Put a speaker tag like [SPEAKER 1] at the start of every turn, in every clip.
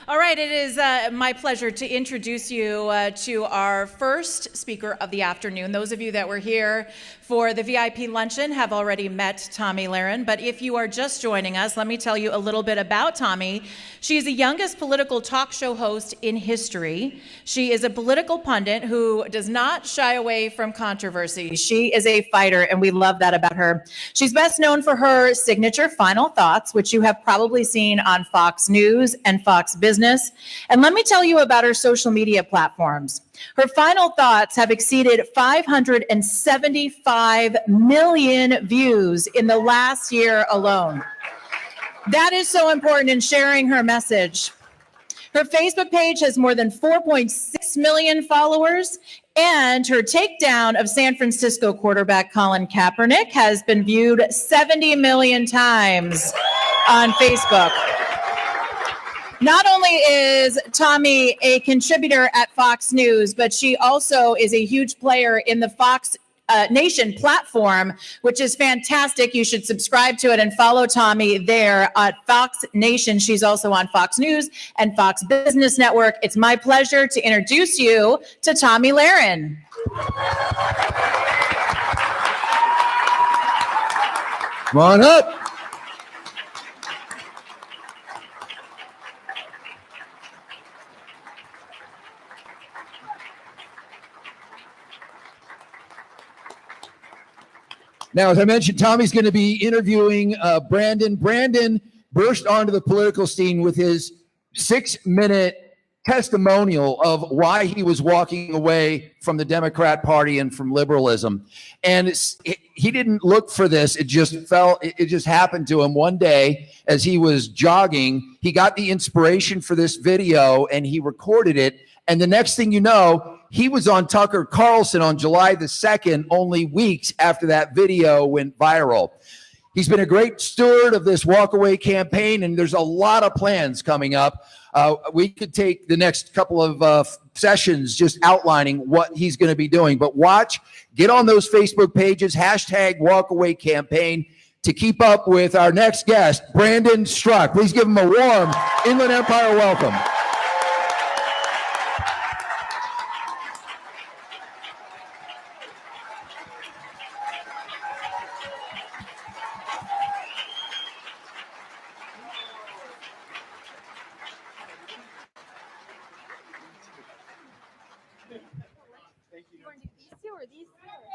[SPEAKER 1] All right, it is my pleasure to introduce you to our first speaker of the afternoon. Those of you that were here for the VIP luncheon have already met Tomi Lahren, but if you are just joining us, let me tell you a little bit about Tomi. She is the youngest political talk show host in history. She is a political pundit who does not shy away from controversy. She is a fighter, and we love that about her. She's best known for her signature Final Thoughts, which you have probably seen on Fox News and Fox Business. And let me tell you about her social media platforms. Her Final Thoughts have exceeded 575 million views in the last year alone. That is so important in sharing her message. Her Facebook page has more than 4.6 million followers, and her takedown of San Francisco quarterback Colin Kaepernick has been viewed 70 million times on Facebook. Not only is Tomi a contributor at Fox News, but she also is a huge player in the Fox Nation platform, which is fantastic. You should subscribe to it and follow Tomi there at Fox Nation. She's also on Fox News and Fox Business Network. It's my pleasure to introduce you to Tomi Lahren.
[SPEAKER 2] Come on up. Now, as I mentioned, Tomi's going to be interviewing Brandon. Brandon burst onto the political scene with his 6-minute testimonial of why he was walking away from the Democrat Party and from liberalism. And he didn't look for this. It just happened to him one day as he was jogging. He got the inspiration for this video and he recorded it. And the next thing you know, he was on Tucker Carlson on July the 2nd, only weeks after that video went viral. He's been a great steward of this walkaway campaign, and there's a lot of plans coming up. We could take the next couple of sessions just outlining what he's going to be doing. But watch, get on those Facebook pages, #walkaway campaign, to keep up with our next guest, Brandon Straka. Please give him a warm Inland Empire welcome.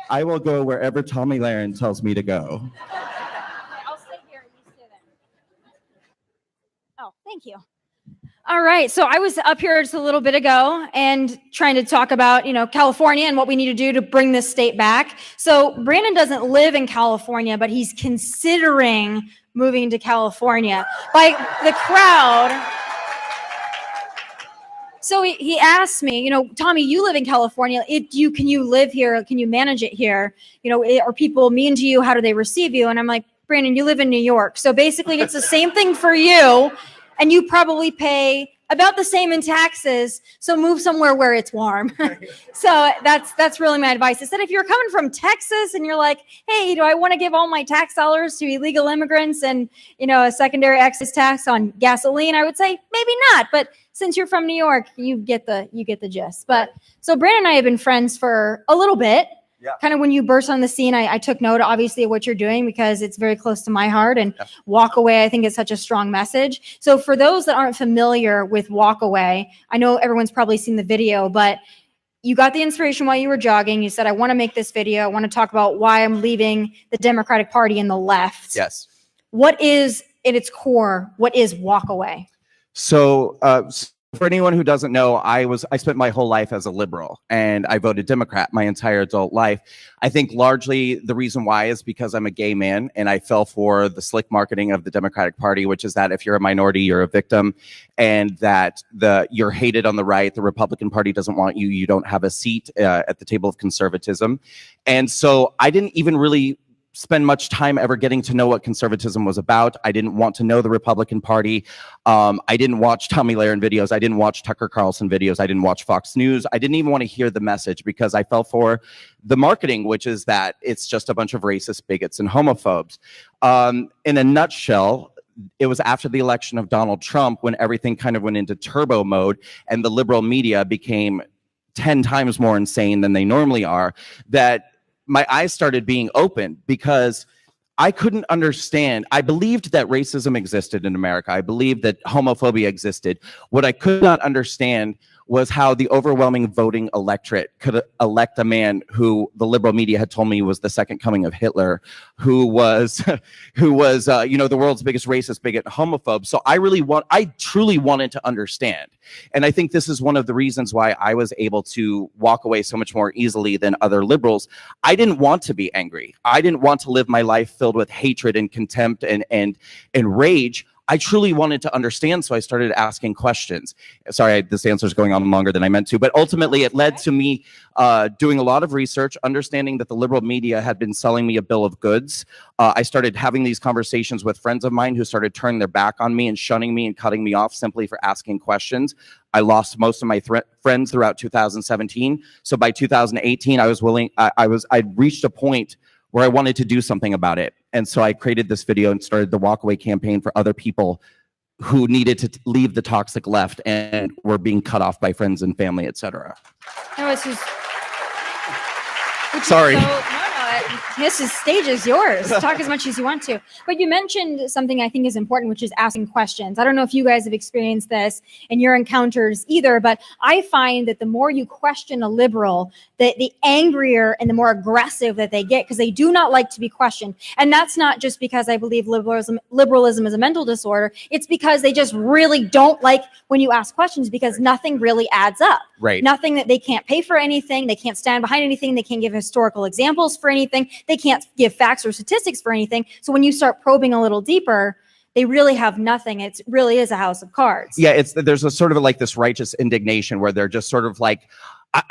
[SPEAKER 3] I will go wherever Tomi Lahren tells me to go.
[SPEAKER 4] I'll sit here and you sit there. Oh, thank you. All right, so I was up here just a little bit ago and trying to talk about, California and what we need to do to bring this state back. So Brandon doesn't live in California, but he's considering moving to California. By the crowd. So he asked me, Tomi, you live in California. Can you live here? Can you manage it here? Are people mean to you? How do they receive you? And I'm like, Brandon, you live in New York. So basically it's the same thing for you. And you probably pay about the same in taxes. So move somewhere where it's warm. So that's really my advice. I said, if you're coming from Texas and you're like, hey, do I want to give all my tax dollars to illegal immigrants and, a secondary excise tax on gasoline? I would say maybe not. But since you're from New York, you get the gist. But so Brandon and I have been friends for a little bit. Yeah. Kind of when you burst on the scene, I took note, obviously, of what you're doing because it's very close to my heart. And Walk Away, I think, is such a strong message. So for those that aren't familiar with Walk Away, I know everyone's probably seen the video, but you got the inspiration while you were jogging. You said, I want to make this video. I want to talk about why I'm leaving the Democratic Party and the left.
[SPEAKER 3] Yes.
[SPEAKER 4] What is, at its core, what is Walk Away?
[SPEAKER 3] So for anyone who doesn't know, I spent my whole life as a liberal and I voted Democrat my entire adult life. I think largely the reason why is because I'm a gay man and I fell for the slick marketing of the Democratic Party, which is that if you're a minority, you're a victim, and that you're hated on the right. The Republican Party doesn't want you. You don't have a seat at the table of conservatism. And so I didn't even really spend much time ever getting to know what conservatism was about. I didn't want to know the Republican Party. I didn't watch Tomi Lahren videos. I didn't watch Tucker Carlson videos. I didn't watch Fox News. I didn't even want to hear the message because I fell for the marketing, which is that it's just a bunch of racist bigots and homophobes. In a nutshell, it was after the election of Donald Trump when everything kind of went into turbo mode and the liberal media became 10 times more insane than they normally are, that my eyes started being opened because I couldn't understand. I believed that racism existed in America. I believed that homophobia existed. What I could not understand was how the overwhelming voting electorate could elect a man who the liberal media had told me was the second coming of Hitler, who was, the world's biggest racist, bigot, homophobe. So I truly wanted to understand. And I think this is one of the reasons why I was able to walk away so much more easily than other liberals. I didn't want to be angry. I didn't want to live my life filled with hatred and contempt and rage. I truly wanted to understand, so I started asking questions. Sorry, this answer is going on longer than I meant to, but ultimately it led to me doing a lot of research, understanding that the liberal media had been selling me a bill of goods. I started having these conversations with friends of mine who started turning their back on me and shunning me and cutting me off simply for asking questions. I lost most of my friends throughout 2017. So by 2018, I'd reached a point where I wanted to do something about it. And so I created this video and started the walkaway campaign for other people who needed to leave the toxic left and were being cut off by friends and family, etc.
[SPEAKER 4] No, it's just.
[SPEAKER 3] Sorry.
[SPEAKER 4] This stage is yours. Talk as much as you want to. But you mentioned something I think is important, which is asking questions. I don't know if you guys have experienced this in your encounters either, but I find that the more you question a liberal, the angrier and the more aggressive that they get, because they do not like to be questioned. And that's not just because I believe liberalism is a mental disorder. It's because they just really don't like when you ask questions, because nothing really adds up.
[SPEAKER 3] Right.
[SPEAKER 4] Nothing, that they can't pay for anything. They can't stand behind anything. They can't give historical examples for anything. They can't give facts or statistics for anything. So when you start probing a little deeper, they really have nothing. It really is a house of cards.
[SPEAKER 3] Yeah, there's a sort of like this righteous indignation where they're just sort of like,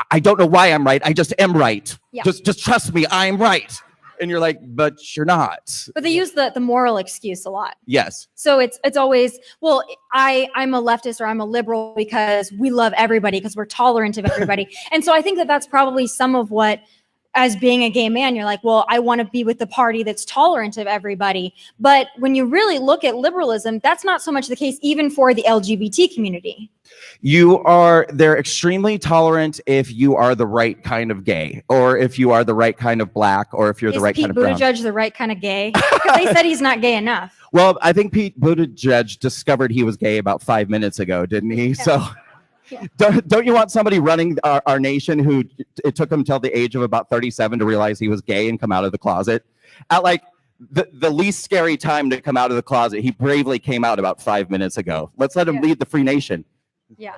[SPEAKER 3] I don't know why I'm right. I just am right.
[SPEAKER 4] Yeah.
[SPEAKER 3] Just trust me, I'm right. And you're like, but you're not.
[SPEAKER 4] But they use the moral excuse a lot.
[SPEAKER 3] Yes.
[SPEAKER 4] So it's always, well, I'm a leftist or I'm a liberal because we love everybody, because we're tolerant of everybody. And so I think that that's probably some of what, as being a gay man, you're like, well, I want to be with the party that's tolerant of everybody. But when you really look at liberalism, that's not so much the case, even for the LGBT community.
[SPEAKER 3] They're extremely tolerant if you are the right kind of gay, or if you are the right kind of black, or if you're the right kind of brown.
[SPEAKER 4] Is Pete Buttigieg the right kind of gay? Because they said he's not gay enough.
[SPEAKER 3] Well, I think Pete Buttigieg discovered he was gay about 5 minutes ago, didn't he? Yeah. So yeah. Don't you want somebody running our nation who it took him till the age of about 37 to realize he was gay and come out of the closet? At like the least scary time to come out of the closet, he bravely came out about 5 minutes ago. Let's let him lead the free nation.
[SPEAKER 4] Yeah.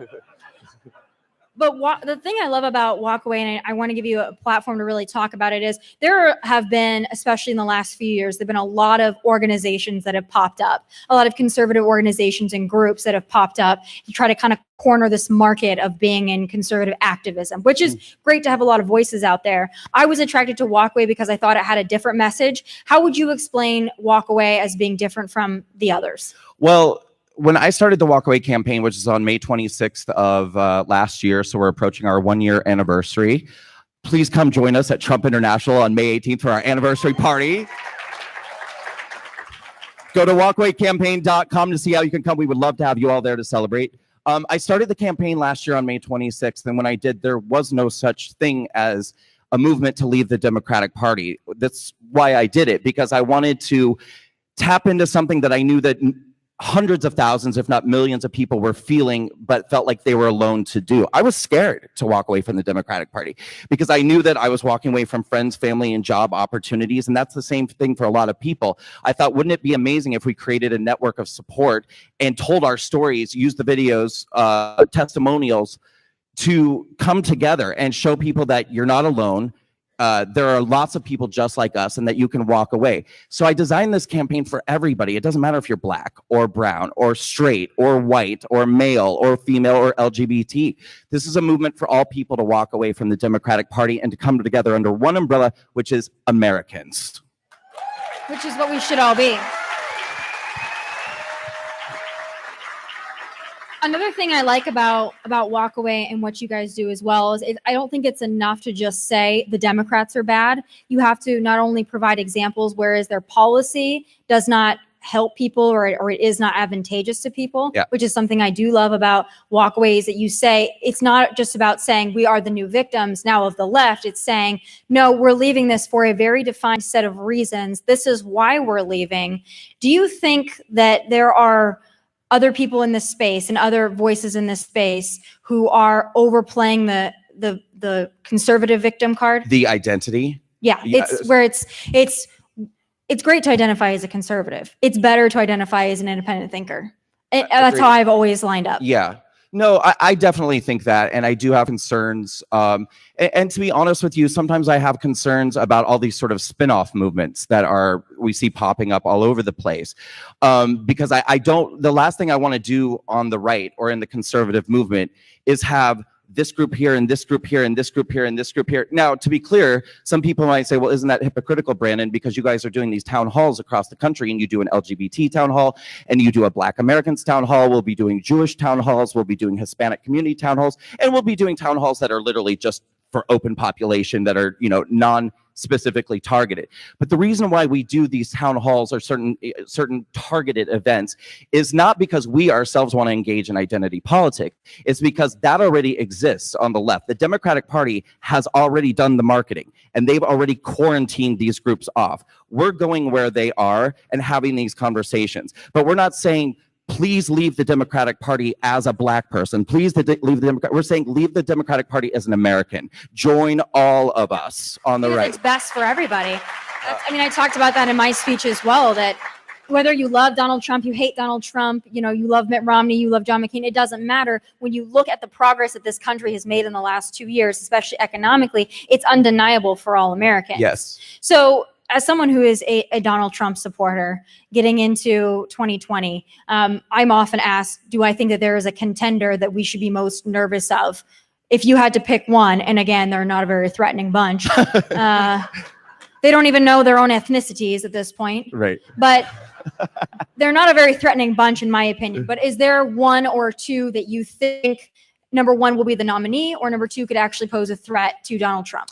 [SPEAKER 4] But the thing I love about Walkaway, and I want to give you a platform to really talk about it, is there have been, especially in the last few years, there have been a lot of organizations that have popped up, a lot of conservative organizations and groups that have popped up to try to kind of corner this market of being in conservative activism, which is great to have a lot of voices out there. I was attracted to Walkaway because I thought it had a different message. How would you explain Walkaway as being different from the others?
[SPEAKER 3] Well, when I started the Walkaway campaign, which is on May 26th of last year, so we're approaching our 1-year anniversary, please come join us at Trump International on May 18th for our anniversary party. Go to walkawaycampaign.com to see how you can come. We would love to have you all there to celebrate. I started the campaign last year on May 26th, and when I did, there was no such thing as a movement to leave the Democratic Party. That's why I did it, because I wanted to tap into something that I knew that hundreds of thousands, if not millions of people were feeling, but felt like they were alone to do. I was scared to walk away from the Democratic Party because I knew that I was walking away from friends, family, and job opportunities. And that's the same thing for a lot of people. I thought, wouldn't it be amazing if we created a network of support and told our stories, used the videos, testimonials to come together and show people that you're not alone. There are lots of people just like us, and that you can walk away. So I designed this campaign for everybody. It doesn't matter if you're black or brown or straight or white or male or female or LGBT. This is a movement for all people to walk away from the Democratic Party and to come together under one umbrella, which is Americans.
[SPEAKER 4] Which is what we should all be. Another thing I like about Walkaway and what you guys do as well is I don't think it's enough to just say the Democrats are bad. You have to not only provide examples, whereas their policy does not help people or it is not advantageous to people,
[SPEAKER 3] Yeah.
[SPEAKER 4] which is something I do love about walkaways, that you say it's not just about saying we are the new victims now of the left. It's saying, no, we're leaving this for a very defined set of reasons. This is why we're leaving. Do you think that there are other people in this space and other voices in this space who are overplaying the conservative victim card?
[SPEAKER 3] The identity.
[SPEAKER 4] Yeah, it's where it's great to identify as a conservative. It's better to identify as an independent thinker. That's how I've always lined up.
[SPEAKER 3] Yeah. No, I definitely think that, and I do have concerns. And to be honest with you, sometimes I have concerns about all these sort of spin-off movements that we see popping up all over the place. Because I don't. The last thing I want to do on the right or in the conservative movement is have this group here and this group here and this group here and this group here. Now, to be clear, some people might say, well, isn't that hypocritical, Brandon? Because you guys are doing these town halls across the country, and you do an LGBT town hall, and you do a Black Americans town hall. We'll be doing Jewish town halls. We'll be doing Hispanic community town halls, and we'll be doing town halls that are literally just for open population, that are, non-specifically targeted. But the reason why we do these town halls or certain targeted events is not because we ourselves want to engage in identity politics. It's because that already exists on the left. The Democratic Party has already done the marketing, and they've already quarantined these groups off. We're going where they are and having these conversations, but we're not saying, please leave the Democratic Party as a Black person. Please leave the Democrat. We're saying leave the Democratic Party as an American. Join all of us on the right.
[SPEAKER 4] It's best for everybody. I talked about that in my speech as well, that whether you love Donald Trump, you hate Donald Trump, you love Mitt Romney, you love John McCain, it doesn't matter. When you look at the progress that this country has made in the last 2 years, especially economically, it's undeniable for all Americans.
[SPEAKER 3] Yes.
[SPEAKER 4] So as someone who is a Donald Trump supporter getting into 2020, I'm often asked, do I think that there is a contender that we should be most nervous of? If you had to pick one, and again, they're not a very threatening bunch. They don't even know their own ethnicities at this point.
[SPEAKER 3] Right.
[SPEAKER 4] But they're not a very threatening bunch, in my opinion. But is there one or two that you think, number one, will be the nominee, or number two, could actually pose a threat to Donald Trump?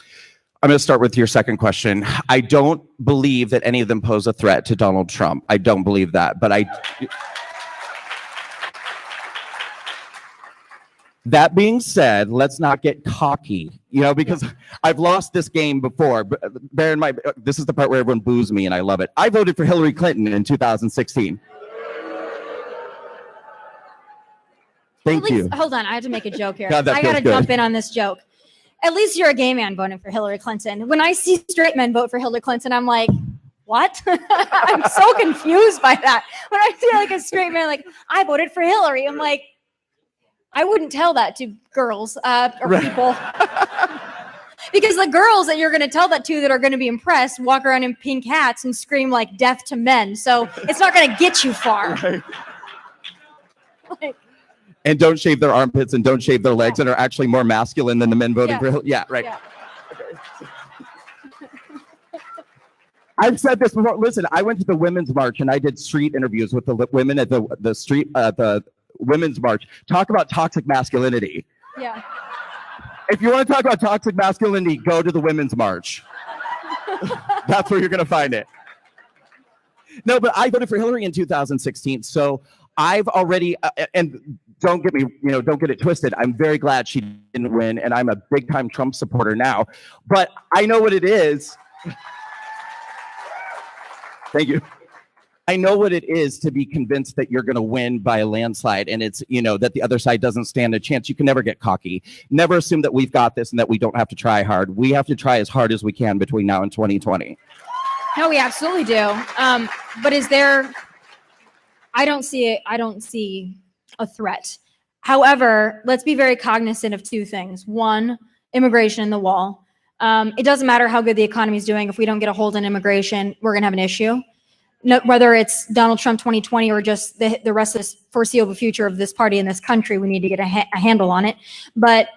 [SPEAKER 3] I'm going to start with your second question. I don't believe that any of them pose a threat to Donald Trump. I don't believe that, but that being said, let's not get cocky, because I've lost this game before. But bear in mind, this is the part where everyone boos me, and I love it. I voted for Hillary Clinton in 2016. Thank you.
[SPEAKER 4] Hold on, I have to make a joke here.
[SPEAKER 3] God,
[SPEAKER 4] I got to jump in on this joke. At least you're a gay man voting for Hillary Clinton. When I see straight men vote for Hillary Clinton, I'm like, what? I'm so confused by that. When I see like a straight man, like, I voted for Hillary, I'm like, I wouldn't tell that to girls or people. Because the girls that you're going to tell that to that are going to be impressed walk around in pink hats and scream like death to men. So it's not going to get you far.
[SPEAKER 3] Right. And don't shave their armpits and don't shave their legs and are actually more masculine than the men voting for Hillary. Yeah, right. Yeah. I've said this before. Listen, I went to the Women's March and I did street interviews with the women at the Women's March. Talk about toxic masculinity.
[SPEAKER 4] Yeah.
[SPEAKER 3] If you want to talk about toxic masculinity, go to the Women's March. That's where you're going to find it. No, but I voted for Hillary in 2016. So I've already, and don't get it twisted. I'm very glad she didn't win, and I'm a big time Trump supporter now. But I know what it is. Thank you. I know what it is to be convinced that you're going to win by a landslide, and it's, that the other side doesn't stand a chance. You can never get cocky. Never assume that we've got this and that we don't have to try hard. We have to try as hard as we can between now and 2020.
[SPEAKER 4] No, we absolutely do. But is there? I don't see a threat. However, let's be very cognizant of two things. One, immigration and the wall. It doesn't matter how good the economy is doing. If we don't get a hold on immigration, we're going to have an issue. No, whether it's Donald Trump 2020 or just the rest of the foreseeable future of this party in this country, we need to get a handle on it. But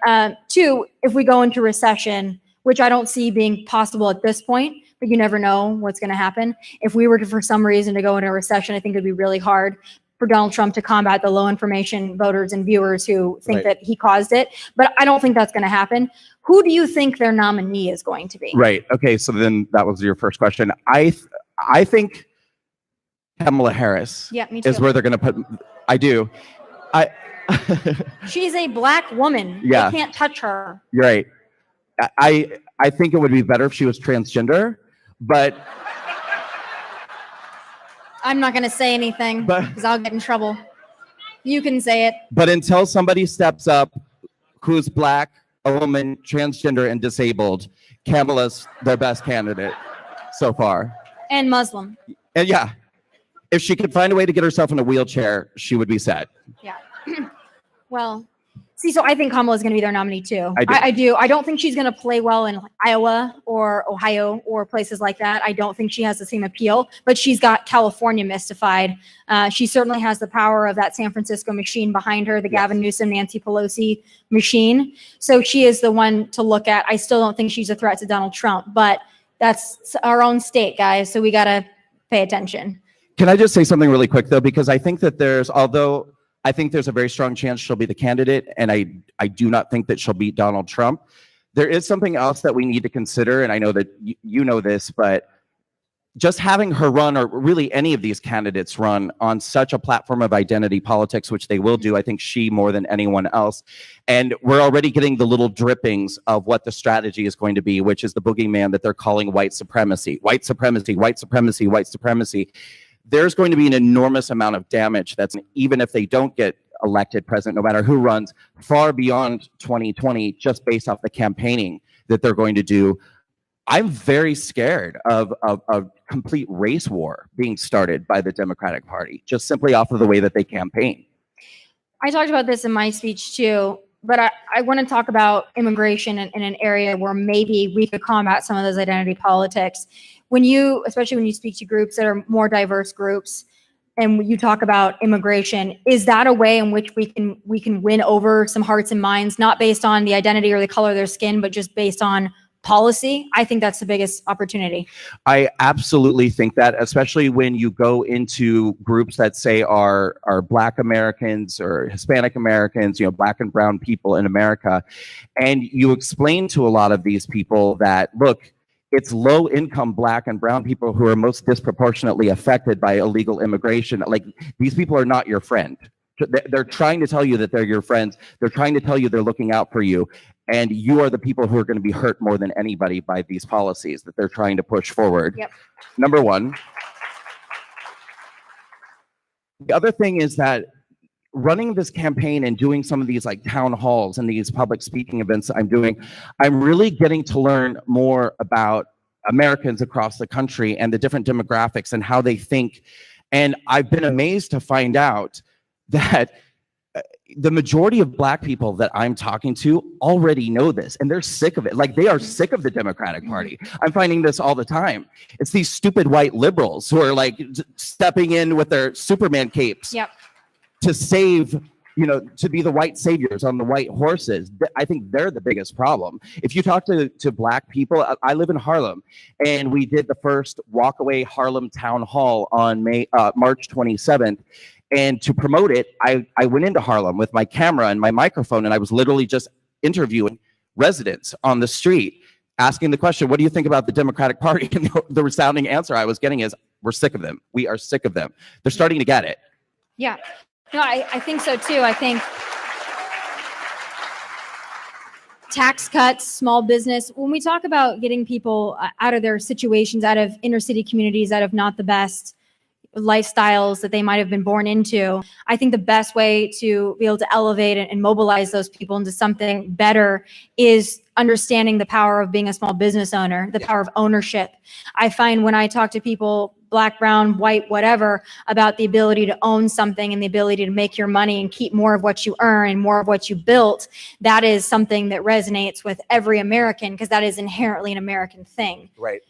[SPEAKER 4] two, if we go into recession, which I don't see being possible at this point, but you never know what's going to happen. If we were to, for some reason, to go into a recession, I think it'd be really hard for Donald Trump to combat the low information voters and viewers who think that he caused it. But I don't think that's going to happen. Who do you think their nominee is going to be?
[SPEAKER 3] Right. Okay. So then that was your first question. I think Kamala Harris
[SPEAKER 4] Yeah, me too.
[SPEAKER 3] is where they're going to put. I do. I.
[SPEAKER 4] She's a black woman.
[SPEAKER 3] Yeah.
[SPEAKER 4] They can't touch her.
[SPEAKER 3] You're right. I think it would be better if she was transgender, but
[SPEAKER 4] I'm not going to say anything because I'll get in trouble. You can say it.
[SPEAKER 3] But until somebody steps up who's black, a woman, transgender, and disabled, Kamala's their best candidate so far.
[SPEAKER 4] And Muslim.
[SPEAKER 3] And yeah, if she could find a way to get herself in a wheelchair, she would be set.
[SPEAKER 4] Yeah. Well, see, so I think Kamala is going to be their nominee too.
[SPEAKER 3] I do.
[SPEAKER 4] I don't think she's going to play well in Iowa or Ohio or places like that. I don't think she has the same appeal, but she's got California mystified. She certainly has the power of that San Francisco machine behind her, the Gavin Newsom, Nancy Pelosi machine. So she is the one to look at. I still don't think she's a threat to Donald Trump, but that's our own state, guys. So we got to pay attention.
[SPEAKER 3] Can I just say something really quick though? Because I think that although I think there's a very strong chance she'll be the candidate, and I do not think that she'll beat Donald Trump. There is something else that we need to consider, and I know that you know this, but just having her run, or really any of these candidates run, on such a platform of identity politics, which they will do, I think she more than anyone else. And we're already getting the little drippings of what the strategy is going to be, which is the boogeyman that they're calling white supremacy. White supremacy, white supremacy, white supremacy. There's going to be an enormous amount of damage that's, even if they don't get elected president, no matter who runs, far beyond 2020, just based off the campaigning that they're going to do. I'm very scared of a complete race war being started by the Democratic Party, just simply off of the way that they campaign.
[SPEAKER 4] I talked about this in my speech too, but I want to talk about immigration in an area where maybe we could combat some of those identity politics. Especially when you speak to groups that are more diverse groups, and you talk about immigration, is that a way in which we can win over some hearts and minds, not based on the identity or the color of their skin, but just based on policy? I think that's the biggest opportunity. I
[SPEAKER 3] absolutely think that, especially when you go into groups that say are Black Americans or Hispanic Americans, Black and brown people in America, and you explain to a lot of these people that, look, it's low-income Black and brown people who are most disproportionately affected by illegal immigration. Like, these people are not your friend. They're trying to tell you that they're your friends. They're trying to tell you they're looking out for you. And you are the people who are going to be hurt more than anybody by these policies that they're trying to push forward.
[SPEAKER 4] Yep.
[SPEAKER 3] Number one. The other thing is that running this campaign and doing some of these like town halls and these public speaking events I'm doing, I'm really getting to learn more about Americans across the country and the different demographics and how they think. And I've been amazed to find out that the majority of Black people that I'm talking to already know this, and they're sick of it. Like, they are sick of the Democratic Party. I'm finding this all the time. It's these stupid white liberals who are like stepping in with their Superman capes.
[SPEAKER 4] Yep.
[SPEAKER 3] To save, to be the white saviors on the white horses. I think they're the biggest problem. If you talk to Black people, I live in Harlem, and we did the first Walkaway Harlem Town Hall on March 27th. And to promote it, I went into Harlem with my camera and my microphone, and I was literally just interviewing residents on the street, asking the question, what do you think about the Democratic Party? And the resounding answer I was getting is, we're sick of them. We are sick of them. They're starting to get it.
[SPEAKER 4] Yeah. No, I think so too. I think tax cuts, small business, when we talk about getting people out of their situations, out of inner city communities, out of not the best lifestyles that they might have been born into, I think the best way to be able to elevate and mobilize those people into something better is understanding the power of being a small business owner, the power of ownership. I find when I talk to people, Black, brown, white, whatever, about the ability to own something and the ability to make your money and keep more of what you earn and more of what you built, that is something that resonates with every American, because that is inherently an American thing.
[SPEAKER 3] Right.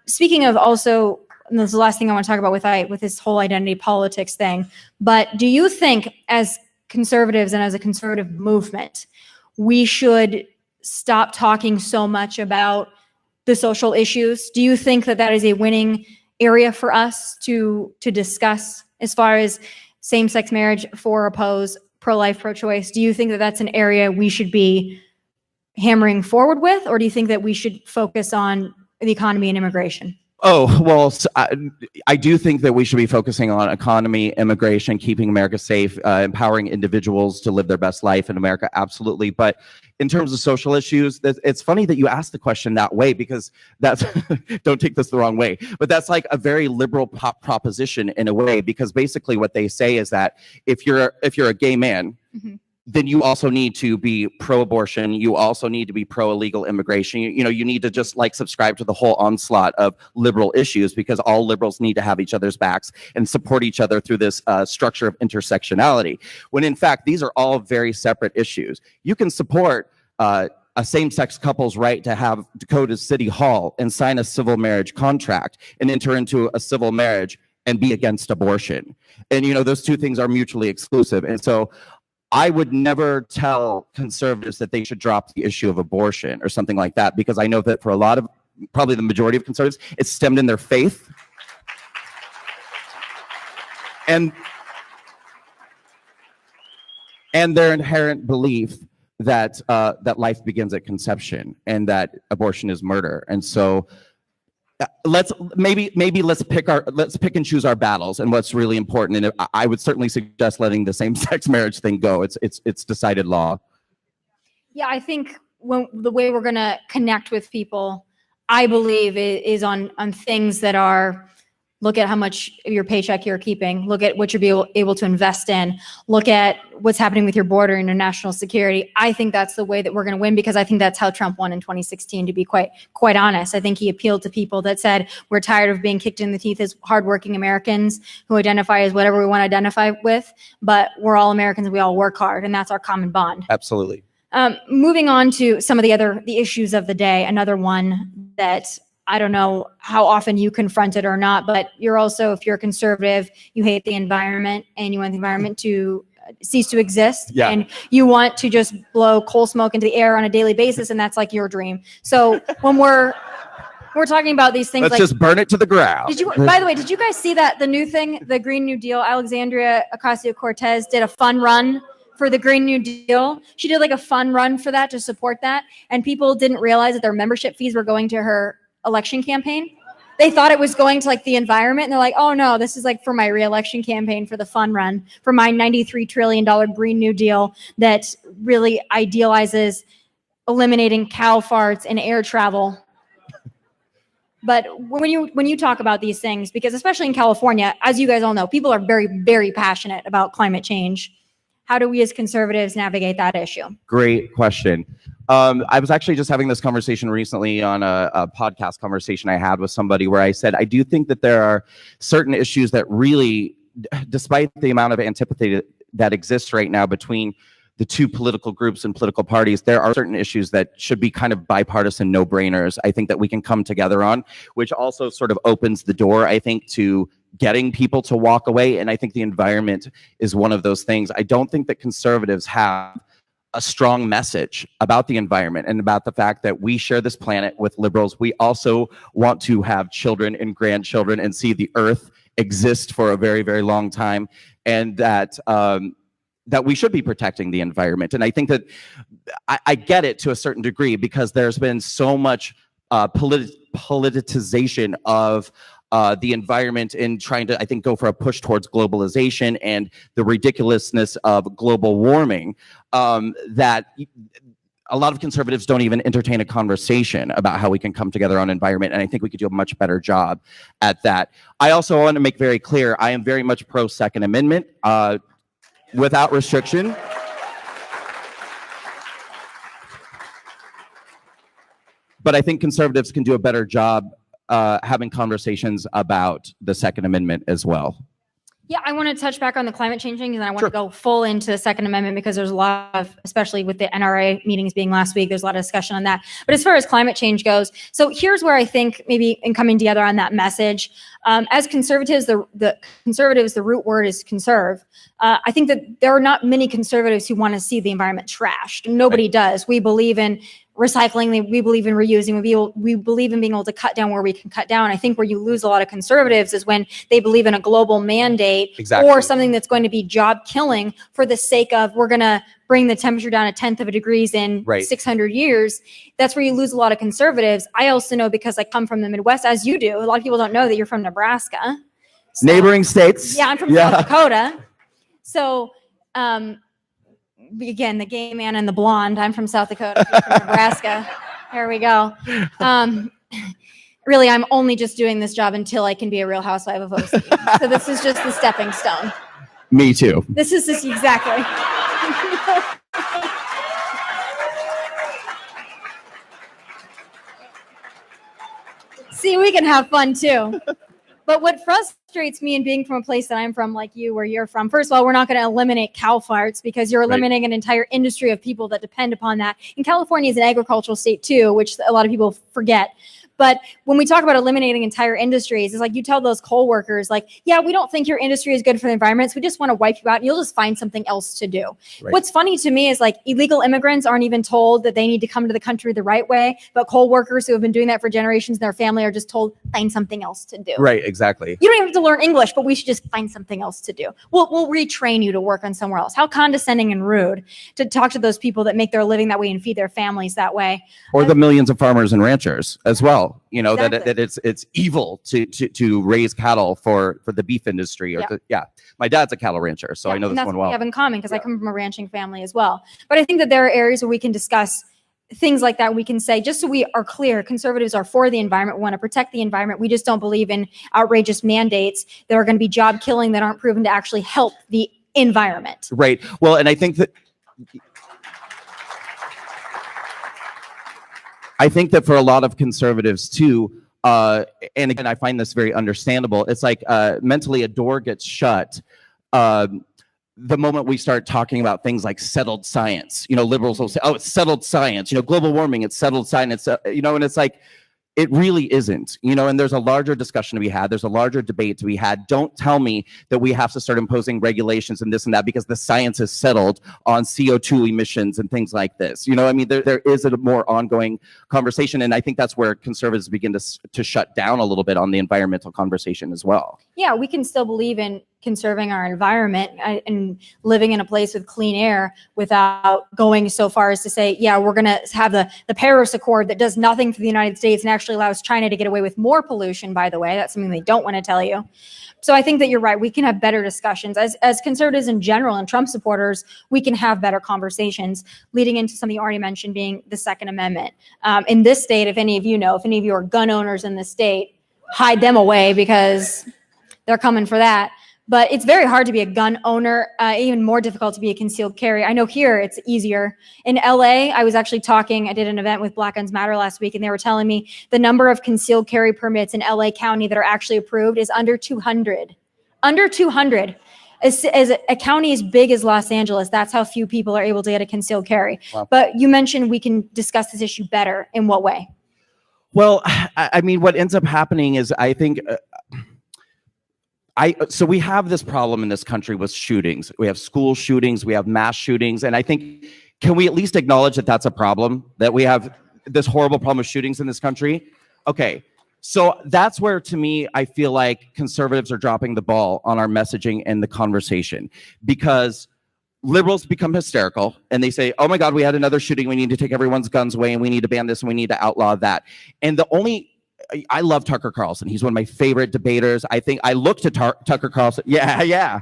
[SPEAKER 4] Speaking of also, and this is the last thing I want to talk about with this whole identity politics thing, but do you think as conservatives and as a conservative movement, we should stop talking so much about the social issues? Do you think that that is a winning area for us to discuss as far as same-sex marriage, for, oppose, pro-life, pro-choice? Do you think that that's an area we should be hammering forward with, or do you think that we should focus on the economy and immigration?
[SPEAKER 3] Oh, well, I do think that we should be focusing on economy, immigration, keeping America safe, empowering individuals to live their best life in America. Absolutely. But in terms of social issues, it's funny that you asked the question that way, because that's, don't take this the wrong way, but that's like a very liberal proposition in a way, because basically what they say is that if you're a gay man,
[SPEAKER 4] Mhm.
[SPEAKER 3] then you also need to be pro-abortion. You also need to be pro-illegal immigration. You know, you need to just like subscribe to the whole onslaught of liberal issues, because all liberals need to have each other's backs and support each other through this structure of intersectionality. When in fact, these are all very separate issues. You can support a same-sex couple's right to have Dakota's City Hall and sign a civil marriage contract and enter into a civil marriage and be against abortion. And, you know, those two things are mutually exclusive. And so I would never tell conservatives that they should drop the issue of abortion or something like that, because I know that for a lot of, probably the majority of conservatives, it's stemmed in their faith and their inherent belief that that life begins at conception and that abortion is murder. And so let's pick and choose our battles and what's really important. And I would certainly suggest letting the same-sex marriage thing go. It's decided law.
[SPEAKER 4] Yeah, I think the way we're going to connect with people, I believe, is on things that are, look at how much of your paycheck you're keeping, look at what you're able to invest in, look at what's happening with your border and your national security. I think that's the way that we're going to win, because I think that's how Trump won in 2016, to be quite honest. I think he appealed to people that said, we're tired of being kicked in the teeth as hardworking Americans who identify as whatever we want to identify with, but we're all Americans and we all work hard, and that's our common bond.
[SPEAKER 3] Absolutely.
[SPEAKER 4] Moving on to some of the issues of the day, another one that I don't know how often you confront it or not, but you're also, if you're a conservative, you hate the environment and you want the environment to cease to exist.
[SPEAKER 3] Yeah.
[SPEAKER 4] And you want to just blow coal smoke into the air on a daily basis. And that's like your dream. So when we're talking about these things,
[SPEAKER 3] let's just burn it to the ground.
[SPEAKER 4] By the way, did you guys see that the new thing, the Green New Deal? Alexandria Ocasio-Cortez did a fun run for the Green New Deal. She did like a fun run for that to support that. And people didn't realize that their membership fees were going to her election campaign. They thought it was going to like the environment, and they're like, oh no, this is like for my re-election campaign, for the fun run, for my $93 trillion Green New Deal that really idealizes eliminating cow farts and air travel. But when you talk about these things, because especially in California, as you guys all know, people are very, very passionate about climate change. How do we as conservatives navigate that issue?
[SPEAKER 3] Great question. I was actually just having this conversation recently on a podcast conversation I had with somebody, where I said, I do think that there are certain issues that really, despite the amount of antipathy that exists right now between the two political groups and political parties, there are certain issues that should be kind of bipartisan no-brainers, I think, that we can come together on, which also sort of opens the door, I think, to getting people to walk away. And I think the environment is one of those things. I don't think that conservatives have a strong message about the environment and about the fact that we share this planet with liberals. We also want to have children and grandchildren and see the earth exist for a very, very long time, and that that we should be protecting the environment. And I think that I get it to a certain degree, because there's been so much politicization of the environment in trying to, I think, go for a push towards globalization and the ridiculousness of global warming, that a lot of conservatives don't even entertain a conversation about how we can come together on environment. And I think we could do a much better job at that. I also want to make very clear, I am very much pro Second Amendment, without restriction. But I think conservatives can do a better job having conversations about the Second Amendment as well.
[SPEAKER 4] Yeah, I want to touch back on the climate change thing, and then I want to go full into the Second Amendment, because there's a lot of, especially with the NRA meetings being last week, there's a lot of discussion on that. But as far as climate change goes, so here's where I think maybe in coming together on that message, as conservatives, the root word is conserve. I think that there are not many conservatives who want to see the environment trashed. Nobody does. We believe in recycling. We believe in reusing. We believe in being able to cut down where we can cut down. I think where you lose a lot of conservatives is when they believe in a global mandate or something that's going to be job killing for the sake of we're going to bring the temperature down 1/10 of a degree in 600 years. That's where you lose a lot of conservatives. I also know, because I come from the Midwest, as you do. A lot of people don't know that you're from Nebraska. So,
[SPEAKER 3] neighboring states.
[SPEAKER 4] Yeah, I'm from South Dakota. So, again, the gay man and the blonde. I'm from South Dakota, from Nebraska. There we go. Really, I'm only just doing this job until I can be a Real Housewife of OC. So this is just the stepping stone.
[SPEAKER 3] Me too.
[SPEAKER 4] This is just exactly. See, we can have fun too. But what frustrates me in being from a place that I'm from, like you, where you're from, first of all, we're not going to eliminate cow farts because you're eliminating an entire industry of people that depend upon that. And California is an agricultural state too, which a lot of people forget. But when we talk about eliminating entire industries, it's like you tell those coal workers, like, yeah, we don't think your industry is good for the environment, so we just want to wipe you out and you'll just find something else to do. What's funny to me is like illegal immigrants aren't even told that they need to come to the country the right way, but coal workers who have been doing that for generations in their family are just told, find something else to do.
[SPEAKER 3] Right, exactly.
[SPEAKER 4] You don't even have to learn English, but we should just find something else to do. We'll retrain you to work on somewhere else. How condescending and rude to talk to those people that make their living that way and feed their families that way.
[SPEAKER 3] Or the millions of farmers and ranchers as well. You know,
[SPEAKER 4] Exactly.
[SPEAKER 3] that it's evil to raise cattle for the beef industry. Or my dad's a cattle rancher, so I know this
[SPEAKER 4] that's
[SPEAKER 3] one
[SPEAKER 4] what
[SPEAKER 3] well.
[SPEAKER 4] we have in common because I come from a ranching family as well. But I think that there are areas where we can discuss things like that. We can say, just so we are clear, conservatives are for the environment. We want to protect the environment. We just don't believe in outrageous mandates that are going to be job killing that aren't proven to actually help the environment.
[SPEAKER 3] Right. Well, and I think that for a lot of conservatives too, and again, I find this very understandable. It's like mentally a door gets shut the moment we start talking about things like settled science. You know, liberals will say, oh, it's settled science. You know, global warming, it's settled science. You know, and it's like, it really isn't, you know, and there's a larger discussion to be had. There's a larger debate to be had. Don't tell me that we have to start imposing regulations and this and that because the science is settled on CO2 emissions and things like this. You know, I mean, there is a more ongoing conversation. And I think that's where conservatives begin to shut down a little bit on the environmental conversation as well. Yeah,
[SPEAKER 4] we can still believe in conserving our environment and living in a place with clean air without going so far as to say, yeah, we're going to have the Paris Accord that does nothing for the United States and actually allows China to get away with more pollution, by the way. That's something they don't want to tell you. So I think that you're right. We can have better discussions. As conservatives in general and Trump supporters, we can have better conversations leading into something you already mentioned being the Second Amendment. In this state, if any of you are gun owners in the state, hide them away because they're coming for that. But it's very hard to be a gun owner, even more difficult to be a concealed carry. I know here it's easier. In LA, I did an event with Black Guns Matter last week, and they were telling me the number of concealed carry permits in LA County that are actually approved is under 200. Under 200. As a county as big as Los Angeles, that's how few people are able to get a concealed carry. Wow. But you mentioned we can discuss this issue better. In what way?
[SPEAKER 3] Well, I mean, what ends up happening is I think... So we have this problem in this country with shootings. We have school shootings, we have mass shootings, and I think, can we at least acknowledge that that's a problem, that we have this horrible problem of shootings in this country? Okay, so that's where, to me, I feel like conservatives are dropping the ball on our messaging and the conversation, because liberals become hysterical and they say, oh my God, we had another shooting, we need to take everyone's guns away and we need to ban this and we need to outlaw that. And I love Tucker Carlson. He's one of my favorite debaters. I think I look to Tucker Carlson. Yeah.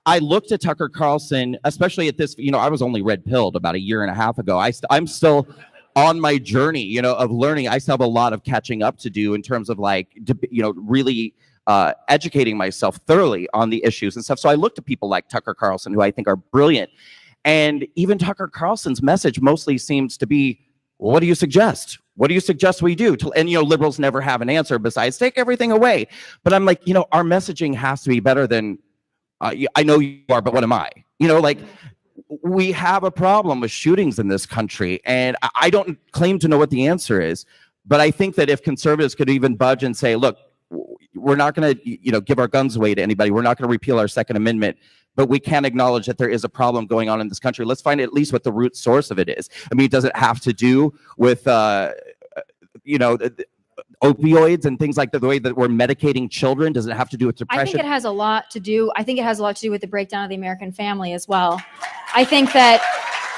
[SPEAKER 3] I looked at Tucker Carlson, especially at this, you know, I was only red-pilled about a year and a half ago. I'm still on my journey, you know, of learning. I still have a lot of catching up to do in terms of like, you know, really educating myself thoroughly on the issues and stuff. So I looked at people like Tucker Carlson, who I think are brilliant. And even Tucker Carlson's message mostly seems to be, well, what do you suggest? What do you suggest we do? And, you know, liberals never have an answer besides take everything away. But I'm like, you know, our messaging has to be better than, I know you are, but what am I? You know, like, we have a problem with shootings in this country. And I don't claim to know what the answer is. But I think that if conservatives could even budge and say, look, we're not going to, you know, give our guns away to anybody. We're not going to repeal our Second Amendment. but we can't acknowledge that there is a problem going on in this country. Let's find at least what the root source of it is. I mean, does it have to do with, opioids and things like the way that we're medicating children? Does it have to do with depression?
[SPEAKER 4] I think it has a lot to do. I think it has a lot to do with the breakdown of the American family as well. I think that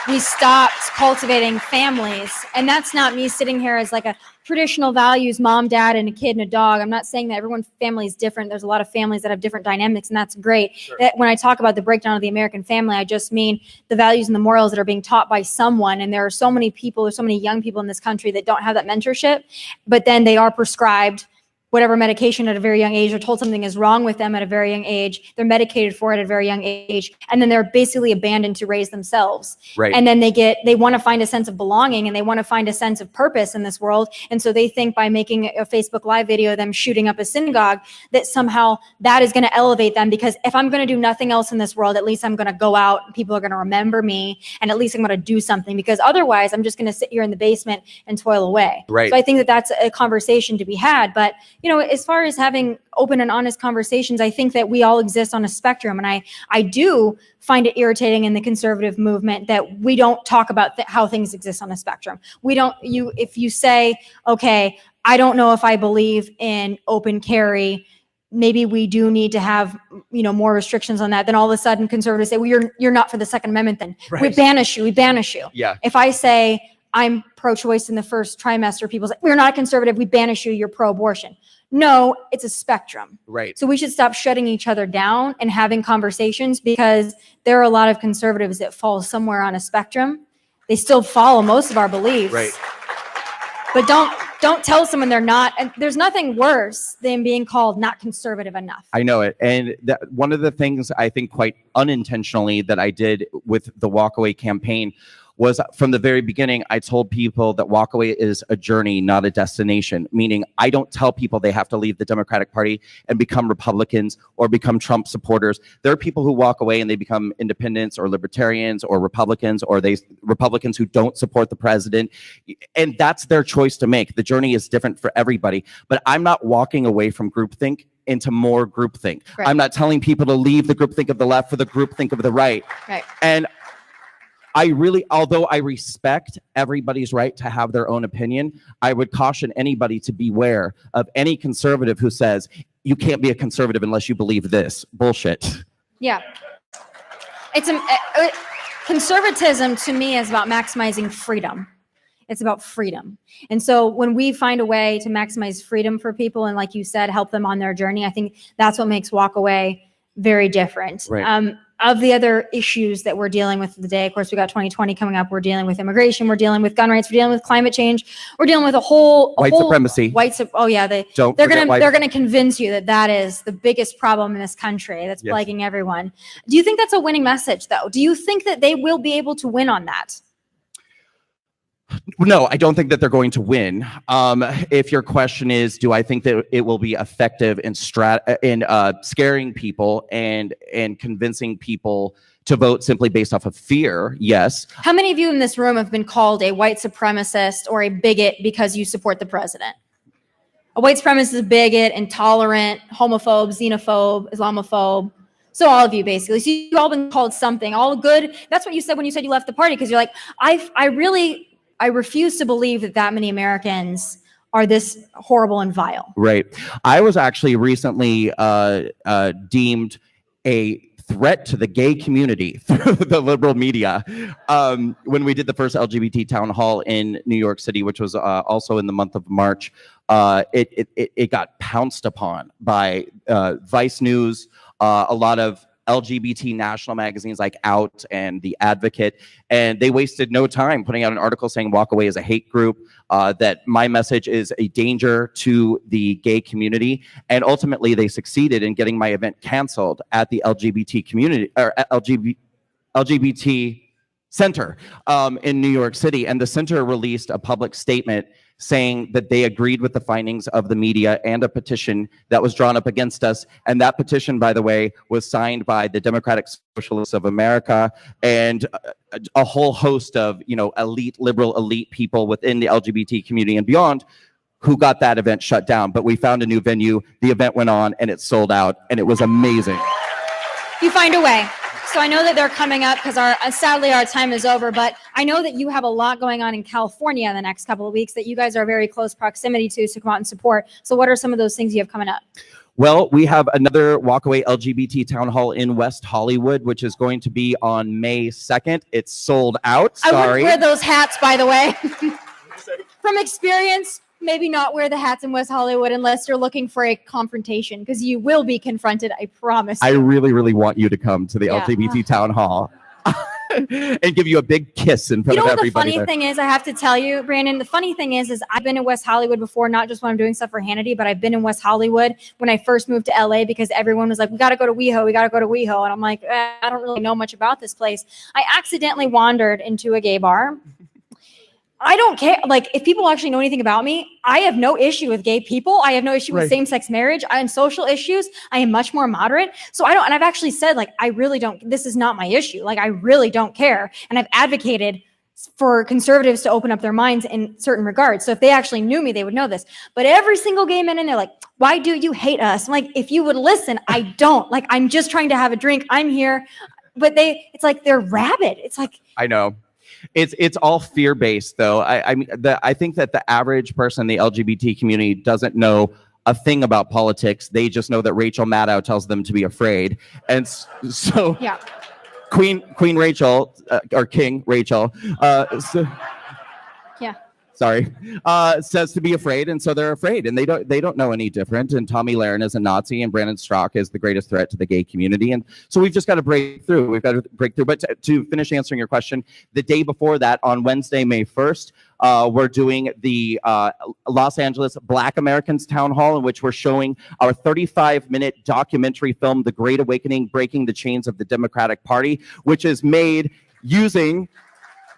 [SPEAKER 4] we stopped cultivating families, and that's not me sitting here as like a traditional values, mom, dad, and a kid and a dog. I'm not saying that everyone's family is different. There's a lot of families that have different dynamics, and that's great.
[SPEAKER 3] Sure.
[SPEAKER 4] That when I talk about the breakdown of the American family, I just mean the values and the morals that are being taught by someone. And there are so many people, there's so many young people in this country that don't have that mentorship, but then they are prescribed whatever medication at a very young age, or told something is wrong with them at a very young age. They're medicated for it at a very young age. And then they're basically abandoned to raise themselves.
[SPEAKER 3] Right.
[SPEAKER 4] And then they want to find a sense of belonging, and they want to find a sense of purpose in this world. And so they think by making a Facebook Live video of them shooting up a synagogue, that somehow that is going to elevate them, because if I'm going to do nothing else in this world, at least I'm going to go out and people are going to remember me, and at least I'm going to do something, because otherwise I'm just going to sit here in the basement and toil away.
[SPEAKER 3] Right.
[SPEAKER 4] So I think that that's a conversation to be had. But as far as having open and honest conversations, I think that we all exist on a spectrum. And I do find it irritating in the conservative movement that we don't talk about how things exist on a spectrum. If you say, okay, I don't know if I believe in open carry, maybe we do need to have, more restrictions on that. Then all of a sudden conservatives say, well, you're not for the Second Amendment then.
[SPEAKER 3] Right.
[SPEAKER 4] We banish you.
[SPEAKER 3] Yeah.
[SPEAKER 4] If I say I'm pro-choice in the first trimester, people say, we're not conservative, we banish you, you're pro-abortion. No, it's a spectrum.
[SPEAKER 3] Right.
[SPEAKER 4] So we should stop shutting each other down and having conversations, because there are a lot of conservatives that fall somewhere on a spectrum. They still follow most of our beliefs.
[SPEAKER 3] Right.
[SPEAKER 4] But don't tell someone they're not. And there's nothing worse than being called not conservative enough.
[SPEAKER 3] I know it. And one of the things I think quite unintentionally that I did with the Walkaway campaign was, from the very beginning, I told people that Walkaway is a journey, not a destination, meaning I don't tell people they have to leave the Democratic Party and become Republicans or become Trump supporters. There are people who walk away and they become independents or libertarians or Republicans, or Republicans who don't support the president. And that's their choice to make. The journey is different for everybody. But I'm not walking away from groupthink into more groupthink.
[SPEAKER 4] Right.
[SPEAKER 3] I'm not telling people to leave the groupthink of the left for the groupthink of the right.
[SPEAKER 4] Right.
[SPEAKER 3] And although I respect everybody's right to have their own opinion, I would caution anybody to beware of any conservative who says, you can't be a conservative unless you believe this. Bullshit.
[SPEAKER 4] Yeah. Conservatism to me is about maximizing freedom. It's about freedom. And so when we find a way to maximize freedom for people, and like you said, help them on their journey, I think that's what makes Walkaway very different.
[SPEAKER 3] Right.
[SPEAKER 4] Of the other issues that we're dealing with today, of course, we got 2020 coming up. We're dealing with immigration. We're dealing with gun rights. We're dealing with climate change. We're dealing with
[SPEAKER 3] white supremacy.
[SPEAKER 4] Oh yeah, they're gonna convince you that is the biggest problem in this country that's plaguing everyone. Do you think that's a winning message, though? Do you think that they will be able to win on that?
[SPEAKER 3] No, I don't think that they're going to win. If your question is, do I think that it will be effective in scaring people and convincing people to vote simply based off of fear? Yes.
[SPEAKER 4] How many of you in this room have been called a white supremacist or a bigot because you support the president? A white supremacist is a bigot, intolerant, homophobe, xenophobe, Islamophobe. So all of you, basically. So you've all been called something. All good. That's what you said when you said you left the party, because you're like, I refuse to believe that many Americans are this horrible and vile.
[SPEAKER 3] Right. I was actually recently deemed a threat to the gay community through the liberal media when we did the first LGBT town hall in New York City, which was also in the month of March. It got pounced upon by Vice News, a lot of LGBT national magazines like Out and The Advocate, and they wasted no time putting out an article saying Walkaway is a hate group, that my message is a danger to the gay community, and ultimately they succeeded in getting my event canceled at the LGBT community, or LGBT Center in New York City, and the center released a public statement saying that they agreed with the findings of the media and a petition that was drawn up against us. And that petition, by the way, was signed by the Democratic Socialists of America and a whole host of, liberal elite people within the LGBT community and beyond, who got that event shut down. But we found a new venue, the event went on, and it sold out, and it was amazing.
[SPEAKER 4] You find a way. So I know that they're coming up because sadly our time is over, but I know that you have a lot going on in California in the next couple of weeks that you guys are very close proximity to come out and support. So what are some of those things you have coming up?
[SPEAKER 3] Well, we have another Walkaway LGBT town hall in West Hollywood, which is going to be on May 2nd. It's sold out.
[SPEAKER 4] I wouldn't
[SPEAKER 3] Sorry.
[SPEAKER 4] wear those hats, by the way. From experience, maybe not wear the hats in West Hollywood unless you're looking for a confrontation, because you will be confronted, I promise.
[SPEAKER 3] I really, really want you to come to the LGBT town hall and give you a big kiss in front of everybody.
[SPEAKER 4] The funny thing is, I have to tell you, Brandon, the funny thing is I've been in West Hollywood before, not just when I'm doing stuff for Hannity, but I've been in West Hollywood when I first moved to LA because everyone was like, we got to go to WeHo. We got to go to WeHo. And I'm like, I don't really know much about this place. I accidentally wandered into a gay bar. I don't care. Like, if people actually know anything about me, I have no issue with gay people. I have no issue with same-sex marriage. On social issues, I am much more moderate. So I don't, and I've actually said, like, I really don't, this is not my issue. Like, I really don't care. And I've advocated for conservatives to open up their minds in certain regards. So if they actually knew me, they would know this. But every single gay man in there, like, why do you hate us? I'm like, if you would listen, I don't. Like, I'm just trying to have a drink. I'm here. But it's like they're rabid. It's like.
[SPEAKER 3] I know. It's all fear-based, though. I think that the average person in the LGBT community doesn't know a thing about politics. They just know that Rachel Maddow tells them to be afraid. And so
[SPEAKER 4] yeah.
[SPEAKER 3] Queen Rachel, or King Rachel, says to be afraid, and so they're afraid, and they don't know any different. And Tomi Lahren is a Nazi, and Brandon Straka is the greatest threat to the gay community. And so we've just got to break through. We've got to break through. But to finish answering your question, the day before that, on Wednesday, May 1st, we're doing the Los Angeles Black Americans Town Hall, in which we're showing our 35-minute documentary film, The Great Awakening: Breaking the Chains of the Democratic Party, which is made using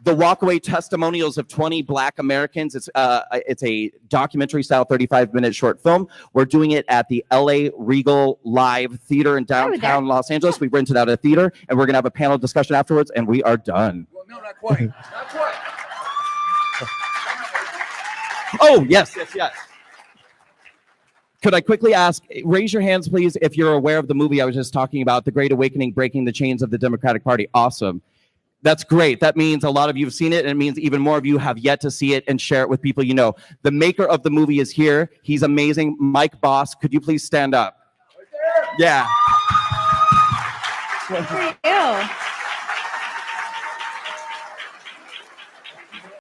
[SPEAKER 3] the walkaway testimonials of 20 Black Americans. It's a documentary-style 35-minute short film. We're doing it at the LA Regal Live Theater in downtown Los Angeles. We rented out a theater, and we're going to have a panel discussion afterwards, and we are done.
[SPEAKER 2] Well, no, not quite. Not quite.
[SPEAKER 3] Oh, yes. Could I quickly ask, raise your hands, please, if you're aware of the movie I was just talking about, The Great Awakening: Breaking the Chains of the Democratic Party. Awesome. That's great. That means a lot of you have seen it, and it means even more of you have yet to see it and share it with people you know. The maker of the movie is here. He's amazing. Mike Boss, could you please stand up? Right there. Yeah.
[SPEAKER 4] Good for you.